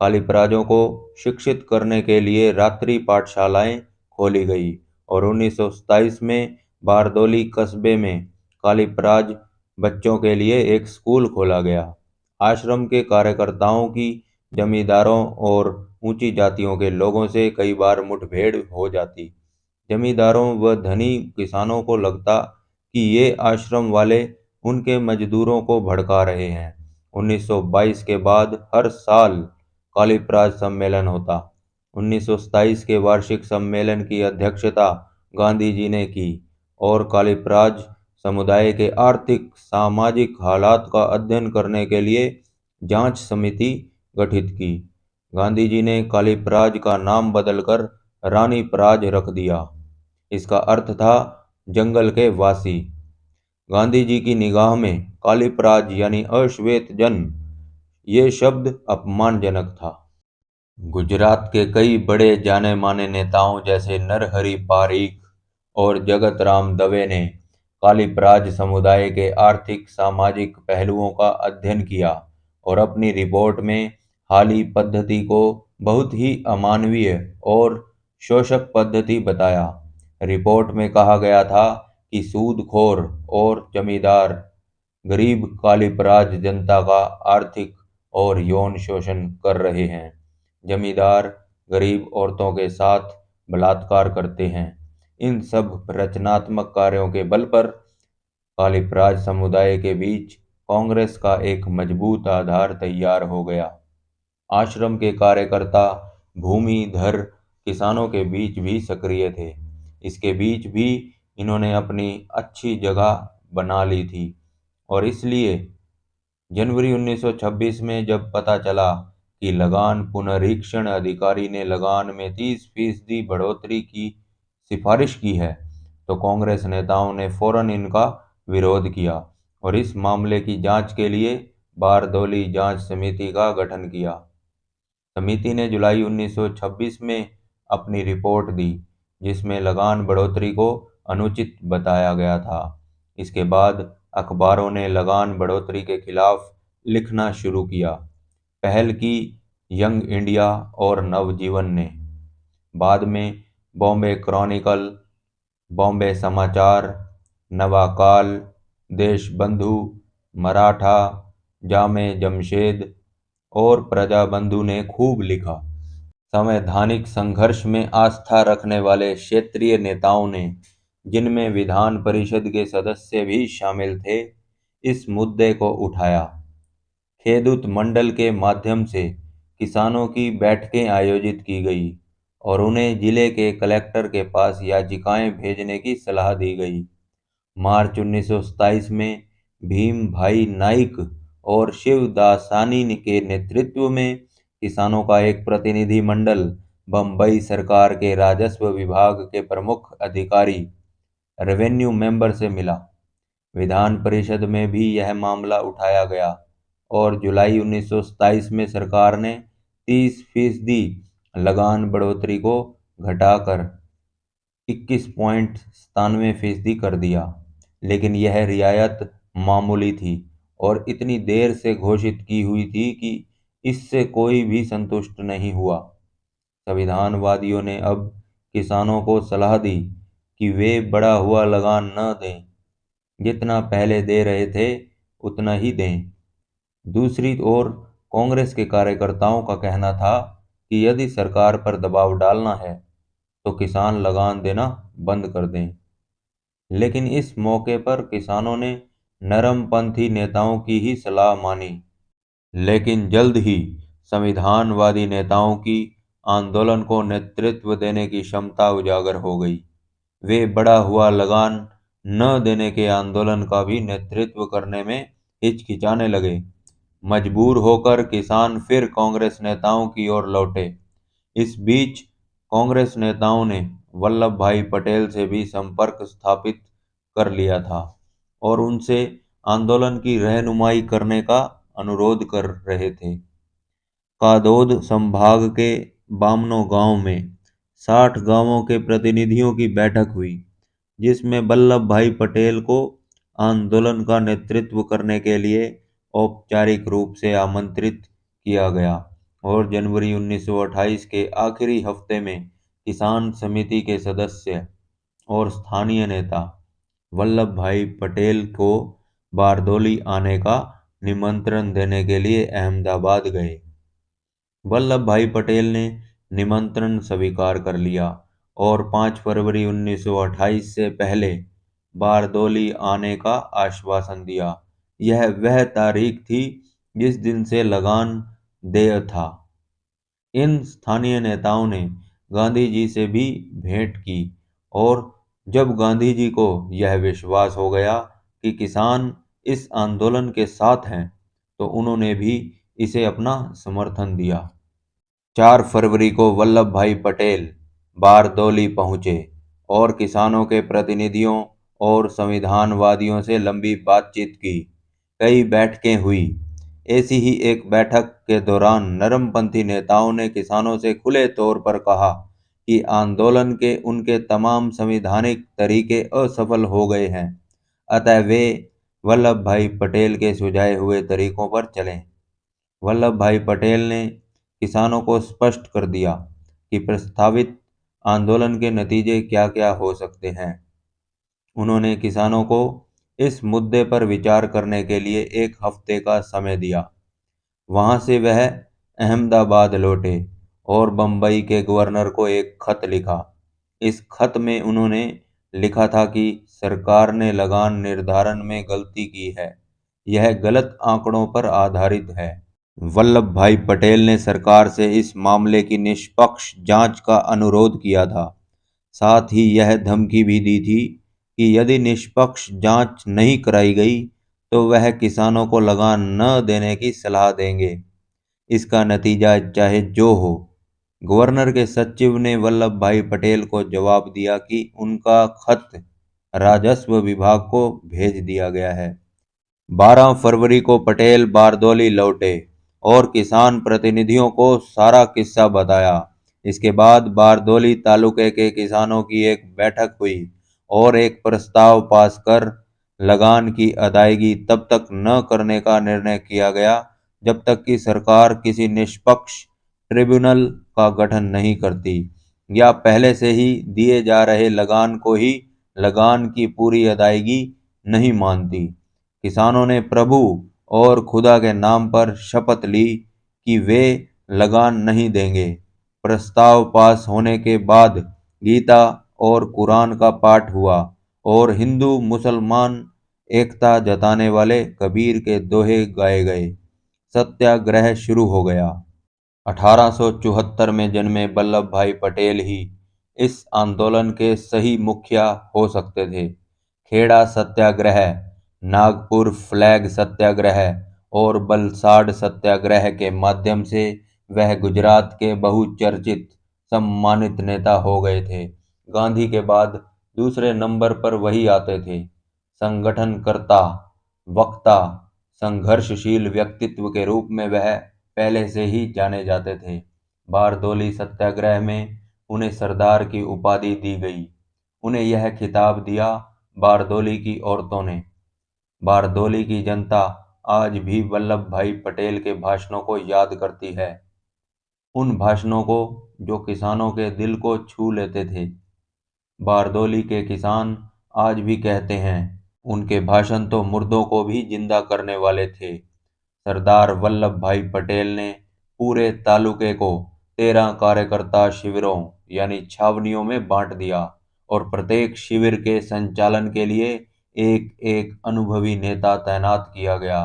कालीपराजों को शिक्षित करने के लिए रात्रि पाठशालाएं खोली गई और 1927 में बारदोली कस्बे में कालीपराज बच्चों के लिए एक स्कूल खोला गया। आश्रम के कार्यकर्ताओं की जमींदारों और ऊंची जातियों के लोगों से कई बार मुठभेड़ हो जाती। जमींदारों व धनी किसानों को लगता कि ये आश्रम वाले उनके मजदूरों को भड़का रहे हैं। 1922 के बाद हर साल कालीपराज सम्मेलन होता। 1927 के वार्षिक सम्मेलन की अध्यक्षता गांधी जी ने की और कालीपराज समुदाय के आर्थिक सामाजिक हालात का अध्ययन करने के लिए जांच समिति गठित की। गांधी जी ने कालीपराज का नाम बदलकर रानी पराज रख दिया। इसका अर्थ था जंगल के वासी। गांधी जी की निगाह में कालीपराज यानी अश्वेत जन ये शब्द अपमानजनक था। गुजरात के कई बड़े जाने माने नेताओं जैसे नरहरि पारीख और जगत राम दवे ने कालीपराज समुदाय के आर्थिक सामाजिक पहलुओं का अध्ययन किया और अपनी रिपोर्ट में हाली पद्धति को बहुत ही अमानवीय और शोषक पद्धति बताया। रिपोर्ट में कहा गया था कि सूदखोर और जमींदार गरीब कालीपराज जनता का आर्थिक और यौन शोषण कर रहे हैं। जमींदार गरीब औरतों के साथ बलात्कार करते हैं। इन सब रचनात्मक कार्यों के बल पर कालीपराज समुदाय के बीच कांग्रेस का एक मजबूत आधार तैयार हो गया। आश्रम के कार्यकर्ता भूमिधर किसानों के बीच भी सक्रिय थे। इसके बीच भी इन्होंने अपनी अच्छी जगह बना ली थी और इसलिए जनवरी 1926 में जब पता चला कि लगान पुनरीक्षण अधिकारी ने लगान में 30% बढ़ोतरी की सिफारिश की है, तो कांग्रेस नेताओं ने फौरन इनका विरोध किया और इस मामले की जांच के लिए बारदोली जांच समिति का गठन किया। समिति ने जुलाई 1926 में अपनी रिपोर्ट दी, जिसमें लगान बढ़ोतरी को अनुचित बताया गया था। इसके बाद अखबारों ने लगान बढ़ोतरी के खिलाफ लिखना शुरू किया। पहल की यंग इंडिया और नवजीवन ने। बाद में बॉम्बे क्रॉनिकल, बॉम्बे समाचार, नवाकाल, देशबंधु, मराठा, जामे जमशेद और प्रजाबंधु ने खूब लिखा। संवैधानिक संघर्ष में आस्था रखने वाले क्षेत्रीय नेताओं ने, जिनमें विधान परिषद के सदस्य भी शामिल थे, इस मुद्दे को उठाया। खेदूत मंडल के माध्यम से किसानों की बैठकें आयोजित की गई और उन्हें जिले के कलेक्टर के पास याचिकाएं भेजने की सलाह दी गई। मार्च 1927 में भीम भाई नाइक और शिवदासानी के नेतृत्व में किसानों का एक प्रतिनिधि मंडल बम्बई सरकार के राजस्व विभाग के प्रमुख अधिकारी रेवेन्यू मेंबर से मिला। विधान परिषद में भी यह मामला उठाया गया। और जुलाई 1927 में सरकार ने 30% लगान बढ़ोतरी को घटाकर 21.97% कर दिया। लेकिन यह रियायत मामूली थी और इतनी देर से घोषित की हुई थी कि इससे कोई भी संतुष्ट नहीं हुआ। संविधानवादियों ने अब किसानों को सलाह दी कि वे बढ़ा हुआ लगान न दें, जितना पहले दे रहे थे उतना ही दें। दूसरी ओर कांग्रेस के कार्यकर्ताओं का कहना था कि यदि सरकार पर दबाव डालना है तो किसान लगान देना बंद कर दें। लेकिन इस मौके पर किसानों ने नरमपंथी नेताओं की ही सलाह मानी। लेकिन जल्द ही संविधानवादी नेताओं की आंदोलन को नेतृत्व देने की क्षमता उजागर हो गई। वे बढ़ा हुआ लगान न देने के आंदोलन का भी नेतृत्व करने में हिचकिचाने लगे। मजबूर होकर किसान फिर कांग्रेस नेताओं की ओर लौटे। इस बीच कांग्रेस नेताओं ने वल्लभ भाई पटेल से भी संपर्क स्थापित कर लिया था और उनसे आंदोलन की रहनुमाई करने का अनुरोध कर रहे थे। कादोद संभाग के बामनो गांव में 60 गांवों के प्रतिनिधियों की बैठक हुई, जिसमें वल्लभ भाई पटेल को आंदोलन का नेतृत्व करने के लिए औपचारिक रूप से आमंत्रित किया गया और जनवरी 1928 के आखिरी हफ्ते में किसान समिति के सदस्य और स्थानीय नेता वल्लभ भाई पटेल को बारदौली आने का निमंत्रण देने के लिए अहमदाबाद गए। वल्लभ भाई पटेल ने निमंत्रण स्वीकार कर लिया और 5 फरवरी 1928 से पहले बारदौली आने का आश्वासन दिया। यह वह तारीख थी जिस दिन से लगान देय था। इन स्थानीय नेताओं ने गांधी जी से भी भेंट की और जब गांधी जी को यह विश्वास हो गया कि किसान इस आंदोलन के साथ हैं, तो उन्होंने भी इसे अपना समर्थन दिया। 4 फरवरी को वल्लभ भाई पटेल बारदौली पहुंचे और किसानों के प्रतिनिधियों और संविधानवादियों से लंबी बातचीत की। कई बैठकें हुई। ऐसी ही एक बैठक के दौरान नरमपंथी नेताओं ने किसानों से खुले तौर पर कहा कि आंदोलन के उनके तमाम संवैधानिक तरीके असफल हो गए हैं, अतः वे वल्लभ भाई पटेल के सुझाए हुए तरीकों पर चलें। वल्लभ भाई पटेल ने किसानों को स्पष्ट कर दिया कि प्रस्तावित आंदोलन के नतीजे क्या-क्या हो सकते हैं। उन्होंने किसानों को इस मुद्दे पर विचार करने के लिए 1 हफ्ते का समय दिया। वहां से वह अहमदाबाद लौटे और बम्बई के गवर्नर को एक खत लिखा। इस खत में उन्होंने लिखा था कि सरकार ने लगान निर्धारण में गलती की है। यह गलत आंकड़ों पर आधारित है। वल्लभ भाई पटेल ने सरकार से इस मामले की निष्पक्ष जांच का अनुरोध किया था। साथ ही यह धमकी भी दी थी कि यदि निष्पक्ष जांच नहीं कराई गई तो वह किसानों को लगान न देने की सलाह देंगे। इसका नतीजा चाहे जो हो। गवर्नर के सचिव ने वल्लभ भाई पटेल को जवाब दिया कि उनका खत राजस्व विभाग को भेज दिया गया है। 12 फरवरी को पटेल बारदौली लौटे और किसान प्रतिनिधियों को सारा किस्सा बताया। इसके बाद बारदौली तालुके के किसानों की एक बैठक हुई और एक प्रस्ताव पास कर लगान की अदायगी तब तक न करने का निर्णय किया गया जब तक कि सरकार किसी निष्पक्ष ट्रिब्यूनल का गठन नहीं करती या पहले से ही दिए जा रहे लगान को ही लगान की पूरी अदायगी नहीं मानती। किसानों ने प्रभु और खुदा के नाम पर शपथ ली कि वे लगान नहीं देंगे। प्रस्ताव पास होने के बाद गीता और कुरान का पाठ हुआ और हिंदू मुसलमान एकता जताने वाले कबीर के दोहे गाए गए। सत्याग्रह शुरू हो गया। 1874 में जन्मे वल्लभ भाई पटेल ही इस आंदोलन के सही मुखिया हो सकते थे। खेड़ा सत्याग्रह, नागपुर फ्लैग सत्याग्रह और बलसाड़ सत्याग्रह के माध्यम से वह गुजरात के बहुचर्चित सम्मानित नेता हो गए थे। गांधी के बाद दूसरे नंबर पर वही आते थे। संगठनकर्ता, वक्ता, संघर्षशील व्यक्तित्व के रूप में वह पहले से ही जाने जाते थे। बारदोली सत्याग्रह में उन्हें सरदार की उपाधि दी गई। उन्हें यह खिताब दिया बारदोली की औरतों ने। बारदोली की जनता आज भी वल्लभ भाई पटेल के भाषणों को याद करती है, उन भाषणों को जो किसानों के दिल को छू लेते थे। बारदोली के किसान आज भी कहते हैं, उनके भाषण तो मुर्दों को भी जिंदा करने वाले थे। सरदार वल्लभ भाई पटेल ने पूरे तालुके को 13 कार्यकर्ता शिविरों यानी छावनियों में बांट दिया और प्रत्येक शिविर के संचालन के लिए एक एक अनुभवी नेता तैनात किया गया।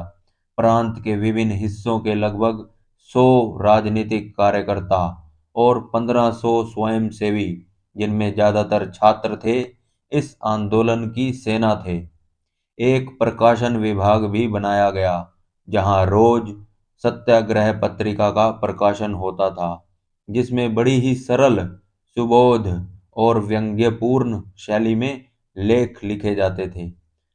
प्रांत के विभिन्न हिस्सों के लगभग 100 राजनीतिक कार्यकर्ता और 1500 स्वयंसेवी, जिनमें ज्यादातर छात्र थे, इस आंदोलन की सेना थे। एक प्रकाशन विभाग भी बनाया गया, जहां रोज सत्याग्रह पत्रिका का प्रकाशन होता था, जिसमें बड़ी ही सरल, सुबोध और व्यंग्यपूर्ण शैली में लेख लिखे जाते थे।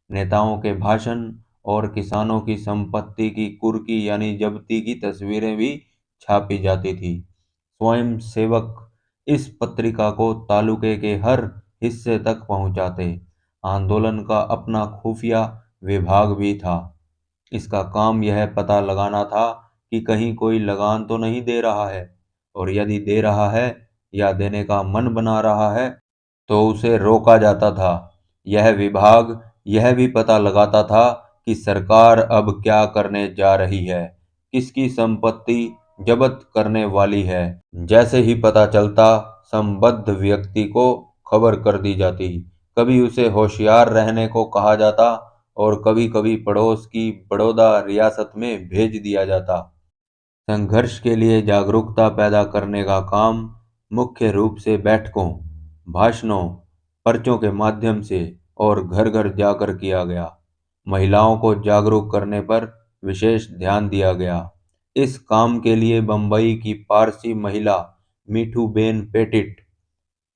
नेताओं के भाषण और किसानों की संपत्ति की कुर्की यानी जब्ती की तस्वीरें भी छापी जाती थी। स्वयं सेवक इस पत्रिका को तालुके के हर हिस्से तक पहुंचाते। आंदोलन का अपना खुफिया विभाग भी था। इसका काम यह पता लगाना था कि कहीं कोई लगान तो नहीं दे रहा है, और यदि दे रहा है या देने का मन बना रहा है तो उसे रोका जाता था। यह विभाग यह भी पता लगाता था कि सरकार अब क्या करने जा रही है, किसकी संपत्ति जब्त करने वाली है। जैसे ही पता चलता, संबद्ध व्यक्ति को खबर कर दी जाती। कभी उसे होशियार रहने को कहा जाता और कभी कभी पड़ोस की बड़ौदा रियासत में भेज दिया जाता। संघर्ष के लिए जागरूकता पैदा करने का काम मुख्य रूप से बैठकों, भाषणों, पर्चों के माध्यम से और घर घर जाकर किया गया। महिलाओं को जागरूक करने पर विशेष ध्यान दिया गया। इस काम के लिए बम्बई की पारसी महिला मीठू बेन पेटिट,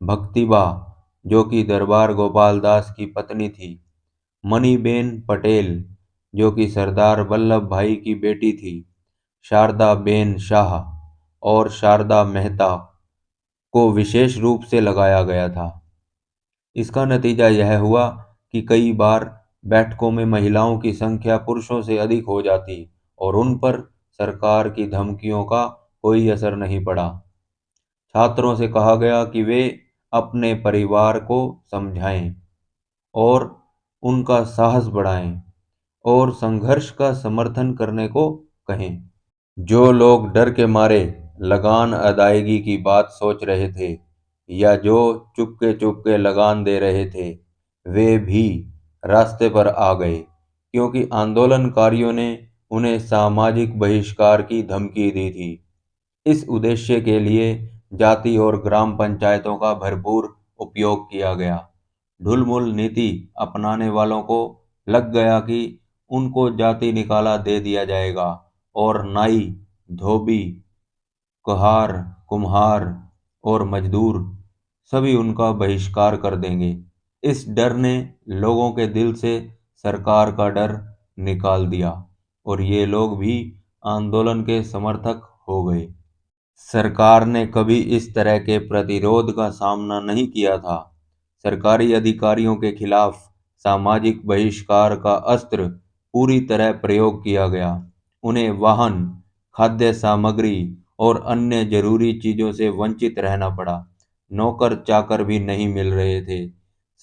भक्तिबा, जो कि दरबार गोपाल दास की पत्नी थी, मणिबेन पटेल, जो कि सरदार वल्लभ भाई की बेटी थी, शारदा बेन शाह और शारदा मेहता को विशेष रूप से लगाया गया था। इसका नतीजा यह हुआ कि कई बार बैठकों में महिलाओं की संख्या पुरुषों से अधिक हो जाती और उन पर सरकार की धमकियों का कोई असर नहीं पड़ा। छात्रों से कहा गया कि वे अपने परिवार को समझाएं और उनका साहस बढ़ाएं और संघर्ष का समर्थन करने को कहें। जो लोग डर के मारे लगान अदायगी की बात सोच रहे थे या जो चुपके चुपके लगान दे रहे थे, वे भी रास्ते पर आ गए, क्योंकि आंदोलनकारियों ने उन्हें सामाजिक बहिष्कार की धमकी दी थी। इस उद्देश्य के लिए जाति और ग्राम पंचायतों का भरपूर उपयोग किया गया। ढुलमुल नीति अपनाने वालों को लग गया कि उनको जाति निकाला दे दिया जाएगा और नाई, धोबी, कुहार, कुम्हार और मजदूर सभी उनका बहिष्कार कर देंगे। इस डर ने लोगों के दिल से सरकार का डर निकाल दिया और ये लोग भी आंदोलन के समर्थक हो गए। सरकार ने कभी इस तरह के प्रतिरोध का सामना नहीं किया था। सरकारी अधिकारियों के खिलाफ सामाजिक बहिष्कार का अस्त्र पूरी तरह प्रयोग किया गया। उन्हें वाहन, खाद्य सामग्री और अन्य जरूरी चीजों से वंचित रहना पड़ा। नौकर चाकर भी नहीं मिल रहे थे।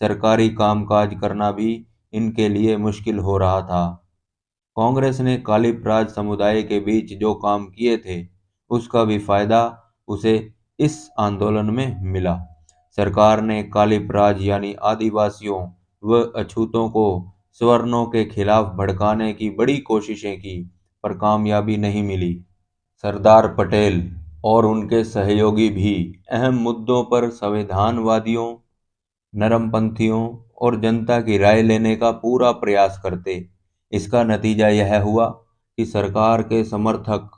सरकारी कामकाज करना भी इनके लिए मुश्किल हो रहा था। कांग्रेस ने कालिप राज समुदाय के बीच जो काम किए थे, उसका भी फायदा उसे इस आंदोलन में मिला। सरकार ने कालिप राज यानी आदिवासियों व अछूतों को सवर्णों के खिलाफ भड़काने की बड़ी कोशिशें की, पर कामयाबी नहीं मिली। सरदार पटेल और उनके सहयोगी भी अहम मुद्दों पर संविधानवादियों, नरमपंथियों और जनता की राय लेने का पूरा प्रयास करते। इसका नतीजा यह हुआ कि सरकार के समर्थक,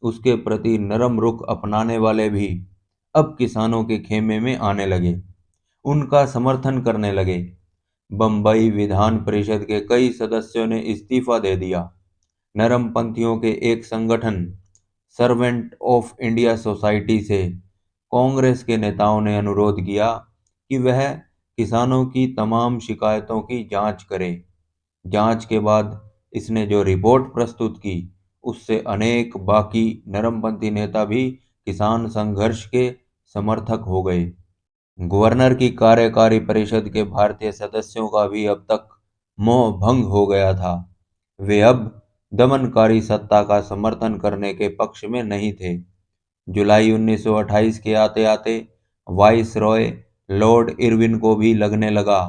उसके प्रति नरम रुख अपनाने वाले भी अब किसानों के खेमे में आने लगे, उनका समर्थन करने लगे। बम्बई विधान परिषद के कई सदस्यों ने इस्तीफा दे दिया। नरमपंथियों के एक संगठन सर्वेंट ऑफ इंडिया सोसाइटी से कांग्रेस के नेताओं ने अनुरोध किया कि वह किसानों की तमाम शिकायतों की जांच करे। जांच के बाद इसने जो रिपोर्ट प्रस्तुत की, उससे अनेक बाकी नरमपंथी नेता भी किसान संघर्ष के समर्थक हो गए। गवर्नर की कार्यकारी परिषद के भारतीय सदस्यों का भी अब तक मोह भंग हो गया था। वे अब दमनकारी सत्ता का समर्थन करने के पक्ष में नहीं थे। जुलाई 1928 के आते आते वाइस रॉय लॉर्ड इरविन को भी लगने लगा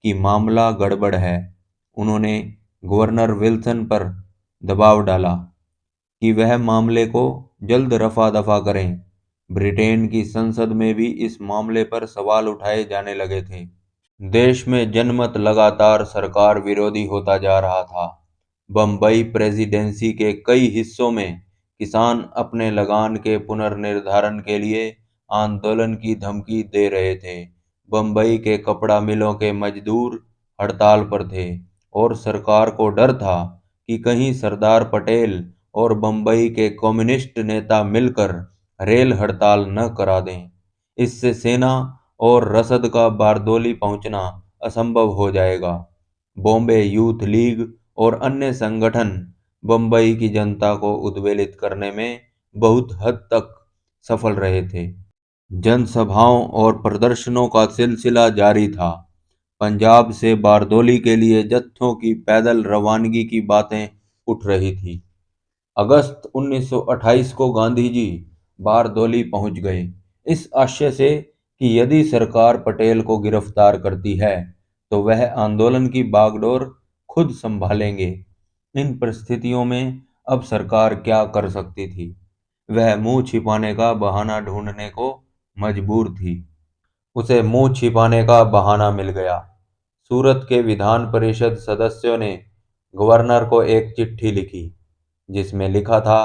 कि मामला गड़बड़ है। उन्होंने गवर्नर विल्सन पर दबाव डाला कि वह मामले को जल्द रफा दफा करें। ब्रिटेन की संसद में भी इस मामले पर सवाल उठाए जाने लगे थे। देश में जनमत लगातार सरकार विरोधी होता जा रहा था। बम्बई प्रेसिडेंसी के कई हिस्सों में किसान अपने लगान के पुनर्निर्धारण के लिए आंदोलन की धमकी दे रहे थे। बम्बई के कपड़ा मिलों के मजदूर हड़ताल पर थे और सरकार को डर था कि कहीं सरदार पटेल और बम्बई के कम्युनिस्ट नेता मिलकर रेल हड़ताल न करा दें। इससे सेना और रसद का बारदोली पहुंचना असंभव हो जाएगा। बॉम्बे यूथ लीग और अन्य संगठन बम्बई की जनता को उद्वेलित करने में बहुत हद तक सफल रहे थे। जनसभाओं और प्रदर्शनों का सिलसिला जारी था। पंजाब से बारदोली के लिए जत्थों की पैदल रवानगी की बातें उठ रही थी। अगस्त 1928 को गांधी जी बारदोली पहुंच गए, इस आशय से कि यदि सरकार पटेल को गिरफ्तार करती है तो वह आंदोलन की बागडोर खुद संभालेंगे। इन परिस्थितियों में अब सरकार क्या कर सकती थी? वह मुंह छिपाने का बहाना ढूंढने को मजबूर थी। उसे मुंह छिपाने का बहाना मिल गया। सूरत के विधान परिषद सदस्यों ने गवर्नर को एक चिट्ठी लिखी, जिसमें लिखा था,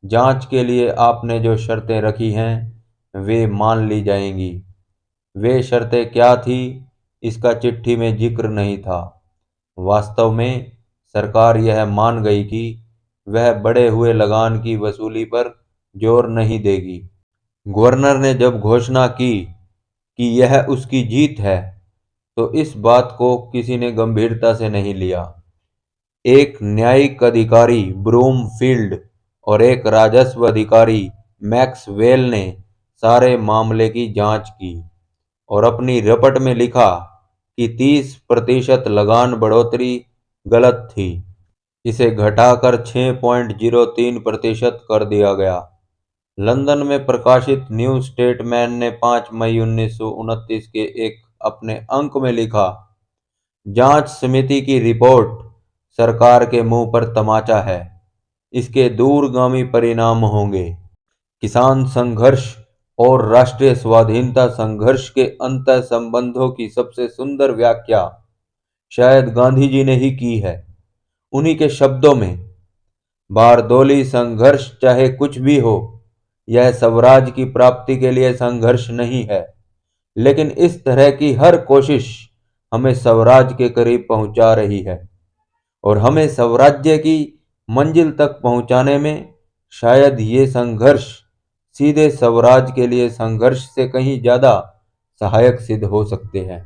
जांच के लिए आपने जो शर्तें रखी हैं वे मान ली जाएंगी। वे शर्तें क्या थी, इसका चिट्ठी में जिक्र नहीं था। वास्तव में सरकार यह मान गई कि वह बढ़े हुए लगान की वसूली पर जोर नहीं देगी। गवर्नर ने जब घोषणा की कि यह उसकी जीत है, तो इस बात को किसी ने गंभीरता से नहीं लिया। एक न्यायिक अधिकारी ब्रूमफील्ड और एक राजस्व अधिकारी मैक्सवेल ने सारे मामले की जांच की और अपनी रिपोर्ट में लिखा कि 30% लगान बढ़ोतरी गलत थी। इसे घटाकर 6.03% कर दिया गया। लंदन में प्रकाशित न्यू स्टेटमैन ने 5 मई 1929 के एक अपने अंक में लिखा, जांच समिति की रिपोर्ट सरकार के मुंह पर तमाचा है, इसके दूरगामी परिणाम होंगे। किसान संघर्ष और राष्ट्रीय स्वाधीनता संघर्ष के अंतः संबंधों की सबसे सुंदर व्याख्या शायद गांधी जी ने ही की है। उन्हीं के शब्दों में, बारदोली संघर्ष चाहे कुछ भी हो, यह स्वराज की प्राप्ति के लिए संघर्ष नहीं है, लेकिन इस तरह की हर कोशिश हमें स्वराज के करीब पहुंचा रही है और हमें स्वराज्य की मंजिल तक पहुंचाने में शायद ये संघर्ष सीधे स्वराज के लिए संघर्ष से कहीं ज्यादा सहायक सिद्ध हो सकते हैं।